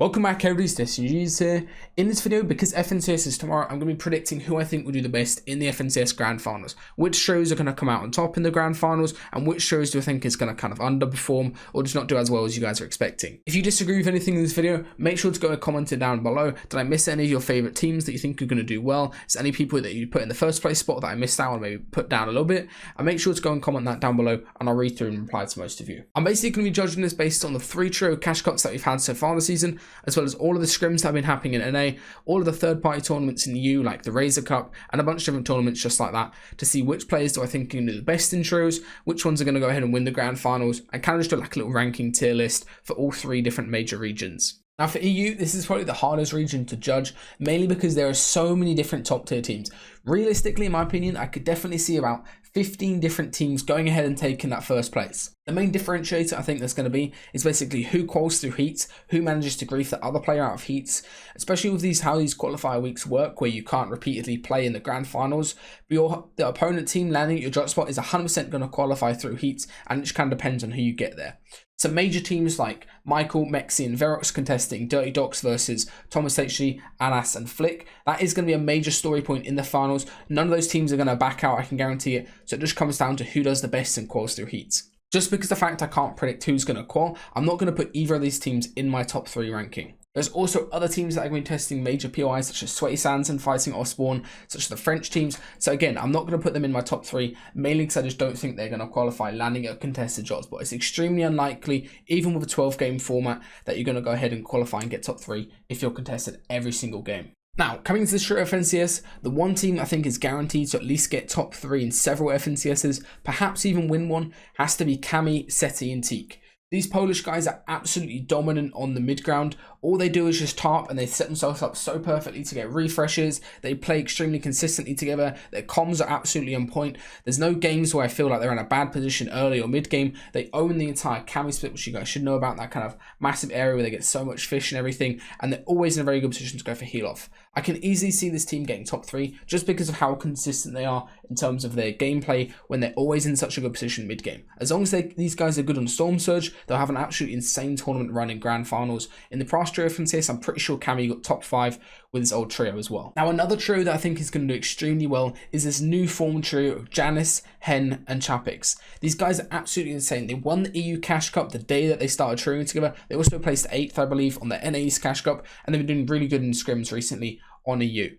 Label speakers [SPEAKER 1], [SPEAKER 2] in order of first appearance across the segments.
[SPEAKER 1] Welcome back everybody, it's DestinysJesus here. In this video, because FNCS is tomorrow, I'm going to be predicting who I think will do the best in the FNCS Grand Finals. Which shows are going to come out on top in the Grand Finals, and which shows do I think is going to kind of underperform or just not do as well as you guys are expecting. If you disagree with anything in this video, make sure to go and comment it down below. Did I miss any of your favourite teams that you think are going to do well? Is there any people that you put in the first place spot that I missed out and maybe put down a little bit? And make sure to go and comment that down below, and I'll read through and reply to most of you. I'm basically going to be judging this based on the 3 trio cash cups that we've had so far this season, as well as all of the scrims that have been happening in NA, all of the third-party tournaments in the U, like the Razor Cup, and a bunch of different tournaments just like that, to see which players do I think are going to do the best in trios, which ones are going to go ahead and win the Grand Finals, and kind of just do like a little ranking tier list for all 3 different major regions. Now for EU, this is probably the hardest region to judge, mainly because there are so many different top tier teams. Realistically, in my opinion, I could definitely see about 15 different teams going ahead and taking that first place. The main differentiator I think there's going to be is basically who quals through heats, who manages to grief the other player out of heats, especially with how these qualifier weeks work, where you can't repeatedly play in the Grand Finals. But the opponent team landing at your judge spot is 100% going to qualify through heats, and it just kind of depends on who you get there. So major teams like Michael, Mexi, and Verox contesting Dirty Docs versus Thomas HG, Anas, and Flick. That is going to be a major story point in the finals. None of those teams are going to back out, I can guarantee it. So it just comes down to who does the best in quals through heats. Just because the fact I can't predict who's going to qual, I'm not going to put either of these teams in my top 3 ranking. There's also other teams that are going to be testing major POIs, such as Sweaty Sands and fighting Osborne, such as the French teams. So again, I'm not going to put them in my top 3, mainly because I just don't think they're going to qualify landing at a contested jobs. But it's extremely unlikely, even with a 12-game format, that you're going to go ahead and qualify and get top 3 if you're contested every single game. Now, coming to this trio FNCS, the one team I think is guaranteed to at least get top 3 in several FNCSs, perhaps even win one, has to be Cami, Seti, and Teak. These Polish guys are absolutely dominant on the mid ground. All they do is just tarp, and they set themselves up so perfectly to get refreshes. They play extremely consistently together. Their comms are absolutely on point. There's no games where I feel like they're in a bad position early or mid game. They own the entire Cami split, which you guys should know about, that kind of massive area where they get so much fish and everything, and they're always in a very good position to go for heal off. I can easily see this team getting top 3 just because of how consistent they are in terms of their gameplay when they're always in such a good position mid game. As long as these guys are good on Storm Surge, they'll have an absolutely insane tournament run in Grand Finals. In the past trio FNCS, I'm pretty sure Cami got top 5 with his old trio as well. Now another trio that I think is going to do extremely well is this new form trio of Janice, Hen, and Chapix. These guys are absolutely insane. They won the EU Cash Cup the day that they started trioing together. They also placed 8th, I believe, on the NA East Cash Cup, and they've been doing really good in scrims recently on EU.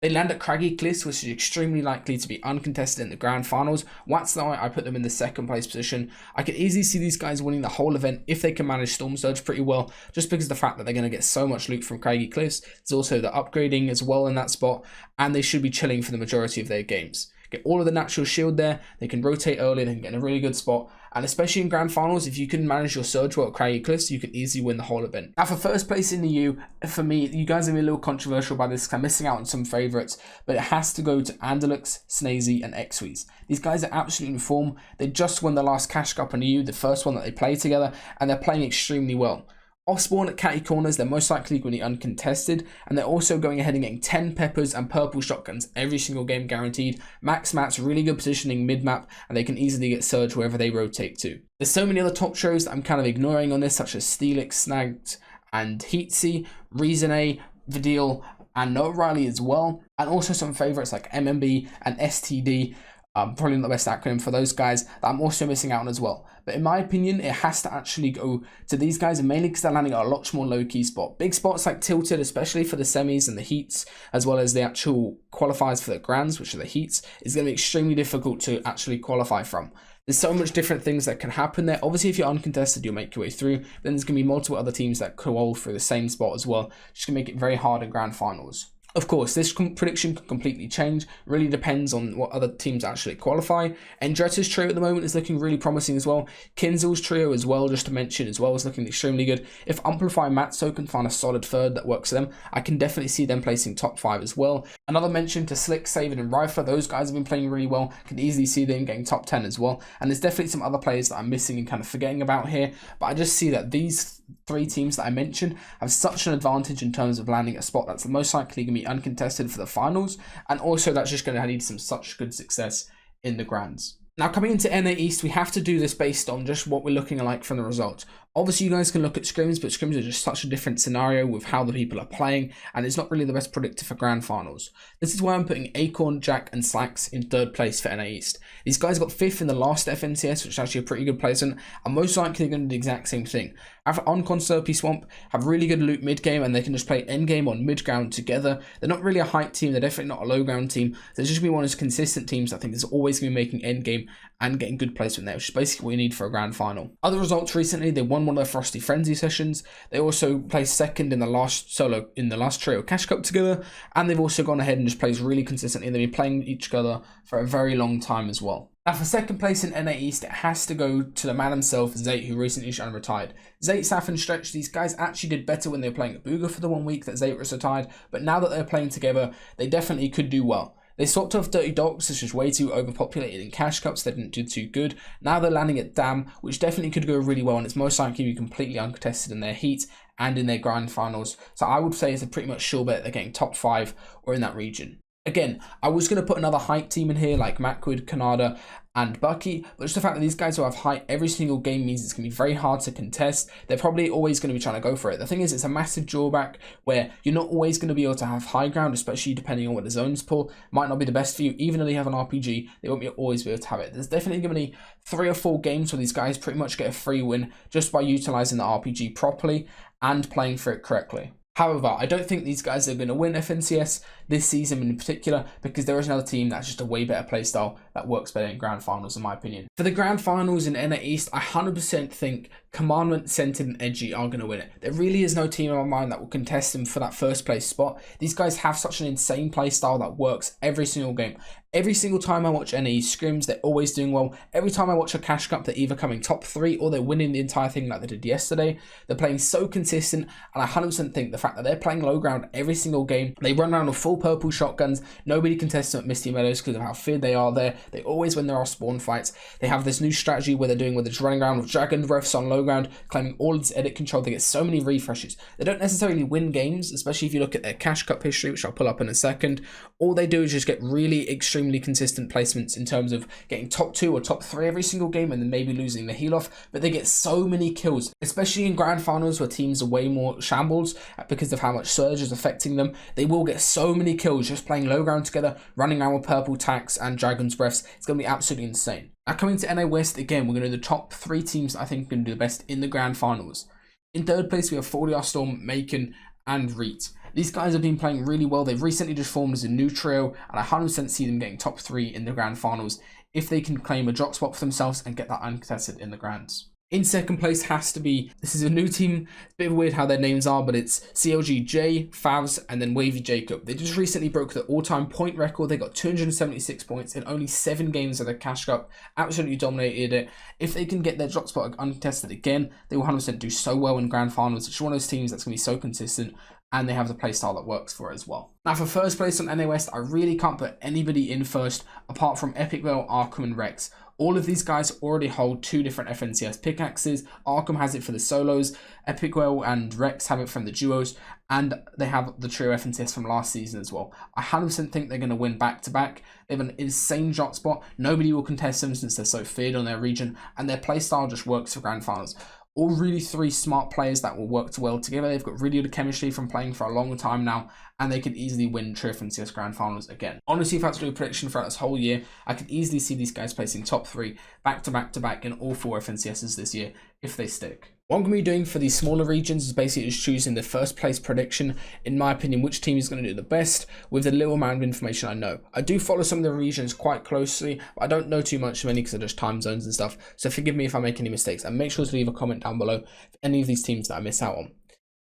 [SPEAKER 1] They land at Craggy Cliffs, which is extremely likely to be uncontested in the Grand Finals. What's now I put them in the 2nd place position. I can easily see these guys winning the whole event if they can manage Storm Surge pretty well, just because of the fact that they're going to get so much loot from Craggy Cliffs. There's also the upgrading as well in that spot, and they should be chilling for the majority of their games. Get all of the natural shield there, they can rotate early, they can get in a really good spot, and especially in Grand Finals, if you can manage your Surge well at Craggy Cliffs, you can easily win the whole event. Now for first place in the U, for me, you guys are going to be a little controversial by this because I'm missing out on some favourites, but it has to go to Andalux, Snazy, and Xweez. These guys are absolutely in form. They just won the last Cash Cup in the U, the first one that they played together, and they're playing extremely well. Osborne at Catty Corners, they're most likely going to be uncontested, and they're also going ahead and getting 10 peppers and purple shotguns every single game guaranteed. Max Mat's really good positioning mid-map, and they can easily get Surge wherever they rotate to. There's so many other top shows that I'm kind of ignoring on this, such as Steelix, Snagged, and Heatsy, Reason A, Vidil, and Noah Riley as well, and also some favourites like MMB and STD. Probably not the best acronym for those guys that I'm also missing out on as well. But in my opinion, it has to actually go to these guys, and mainly because they're landing at a lot more low-key spot. Big spots like Tilted, especially for the semis and the heats, as well as the actual qualifiers for the grands, which are the heats, is going to be extremely difficult to actually qualify from. There's so much different things that can happen there. Obviously, if you're uncontested, you'll make your way through. Then there's going to be multiple other teams that qual through the same spot as well, which can make it very hard in Grand Finals. Of course, this prediction can completely change. Really depends on what other teams actually qualify. Endretta's trio at the moment is looking really promising as well. Kinzel's trio as well, just to mention, as well, is looking extremely good. If Amplify and Matzo can find a solid 3rd that works for them, I can definitely see them placing top 5 as well. Another mention to Slick, Savid, and Rifler. Those guys have been playing really well. Can easily see them getting top 10 as well. And there's definitely some other players that I'm missing and kind of forgetting about here. But I just see that these 3 teams that I mentioned have such an advantage in terms of landing a spot that's most likely going to be uncontested for the finals, and also that's just going to need some such good success in the grands. Now coming into NA East, we have to do this based on just what we're looking like from the results. Obviously, you guys can look at scrims, but scrims are just such a different scenario with how the people are playing, and it's not really the best predictor for grand finals. This is why I'm putting Acorn, Jack, and Slacks in 3rd place for NA East. These guys got 5th in the last FNCS, which is actually a pretty good placement, and most likely they're going to do the exact same thing. On Conserpy Swamp, have really good loot mid game, and they can just play end game on mid ground together. They're not really a height team, they're definitely not a low ground team. They're just going to be one of those consistent teams I think is always going to be making end game and getting good placement there, which is basically what you need for a grand final. Other results recently, they won one of their Frosty Frenzy sessions. They also placed 2nd in the last trio Cash Cup together, and they've also gone ahead and just plays really consistently. They've been playing each other for a very long time as well. Now for 2nd place in NA East, it has to go to the man himself, Zate, who recently retired. Zate, Saf and Stretch, these guys actually did better when they were playing at Booga for the 1 week that Zate was retired, but now that they're playing together, they definitely could do well. They swapped off Dirty Dogs, which is way too overpopulated in Cash Cups, they didn't do too good. Now they're landing at Dam, which definitely could go really well, and it's most likely to be completely uncontested in their heat and in their grand finals. So I would say it's a pretty much sure bet they're getting top 5 or in that region. Again, I was going to put another height team in here like Macwood, Canada, and Bucky, but just the fact that these guys will have height every single game means it's going to be very hard to contest. They're probably always going to be trying to go for it. The thing is, it's a massive drawback where you're not always going to be able to have high ground, especially depending on what the zones pull. Might not be the best for you. Even though they have an RPG, they won't always be able to have it. There's definitely going to be 3 or 4 games where these guys pretty much get a free win just by utilizing the RPG properly and playing for it correctly. However, I don't think these guys are going to win FNCS this season in particular, because there is another team that's just a way better playstyle that works better in grand finals, in my opinion. For the grand finals in NA East, I 100% think Commandment, Scented, and Edgy are going to win it. There really is no team in my mind that will contest them for that 1st place spot. These guys have such an insane playstyle that works every single game. Every single time I watch NA scrims, they're always doing well. Every time I watch a Cash Cup, they're either coming top 3 or they're winning the entire thing like they did yesterday. They're playing so consistent, and I 100% think the fact that they're playing low ground every single game, they run around with full purple shotguns, nobody contests them at Misty Meadows because of how feared they are there. They always win their spawn fights. They have this new strategy where they're just running around with Dragon Breaths on low ground, claiming all its edit control. They get so many refreshes. They don't necessarily win games, especially if you look at their Cash Cup history, which I'll pull up in a second. All they do is just get really extremely consistent placements in terms of getting top 2 or top 3 every single game and then maybe losing the heal off, but they get so many kills, especially in grand finals where teams are way more shambles because of how much Surge is affecting them. They will get so many kills just playing low ground together, running around with purple tacks and Dragon's Breaths. It's going to be absolutely insane. Now coming to NA West, again, we're going to do the top 3 teams that I think are going to do the best in the grand finals. In 3rd place, we have 40R Storm, Macon, and Reet. These guys have been playing really well. They've recently just formed as a new trio, and I 100% see them getting top 3 in the grand finals if they can claim a drop spot for themselves and get that uncontested in the grands. In 2nd place has to be, this is a new team, it's a bit weird how their names are, but it's CLG J, Favs, and then Wavy Jacob. They just recently broke the all-time point record. They got 276 points in only 7 games of the Cash Cup, absolutely dominated it. If they can get their drop spot uncontested again, they will 100% do so well in grand finals. It's one of those teams that's going to be so consistent, and they have the playstyle that works for it as well. Now for 1st place on NA West, I really can't put anybody in first apart from Epic Well, Arkham, and Rex. All of these guys already hold 2 different FNCS pickaxes. Arkham has it for the solos, Epic Well and Rex have it from the duos, and they have the trio FNCS from last season as well. I 100% think they're going to win back-to-back. They have an insane drop spot. Nobody will contest them since they're so feared on their region, and their playstyle just works for grand finals. All really 3 smart players that will work well together. They've got really good chemistry from playing for a long time now, and they could easily win Trio FNCS Grand Finals again. Honestly, if I had to do a prediction throughout this whole year, I could easily see these guys placing top 3 back-to-back in all 4 FNCSs this year if they stick. What I'm going to be doing for these smaller regions is basically just choosing the 1st place prediction, in my opinion, which team is going to do the best with the little amount of information I know. I do follow some of the regions quite closely, but I don't know too much of any because they're just time zones and stuff, so forgive me if I make any mistakes, and make sure to leave a comment down below for any of these teams that I miss out on.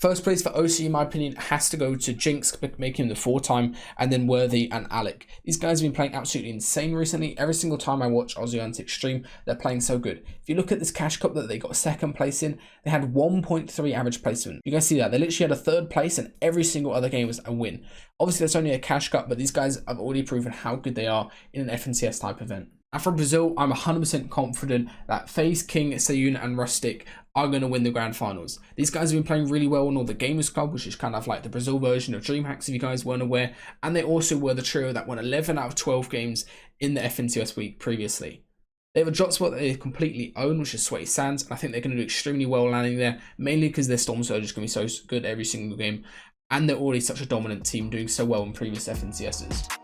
[SPEAKER 1] 1st place for OC, in my opinion, has to go to Jinx, making him the 4-time, and then Worthy and Alec. These guys have been playing absolutely insane recently. Every single time I watch Oceanic stream, they're playing so good. If you look at this Cash Cup that they got 2nd place in, they had 1.3 average placement. You guys see that? They literally had a 3rd place, and every single other game was a win. Obviously, that's only a Cash Cup, but these guys have already proven how good they are in an FNCS type event. And for Brazil, I'm 100% confident that FaZe, King, Sayun, and Rustic are going to win the grand finals. These guys have been playing really well in all the Gamers Club, which is kind of like the Brazil version of DreamHacks, if you guys weren't aware. And they also were the trio that won 11 out of 12 games in the FNCS week previously. They have a drop spot that they completely own, which is Sweaty Sands, and I think they're going to do extremely well landing there, mainly because their Storm Surge is going to be so good every single game, and they're already such a dominant team, doing so well in previous FNCSs.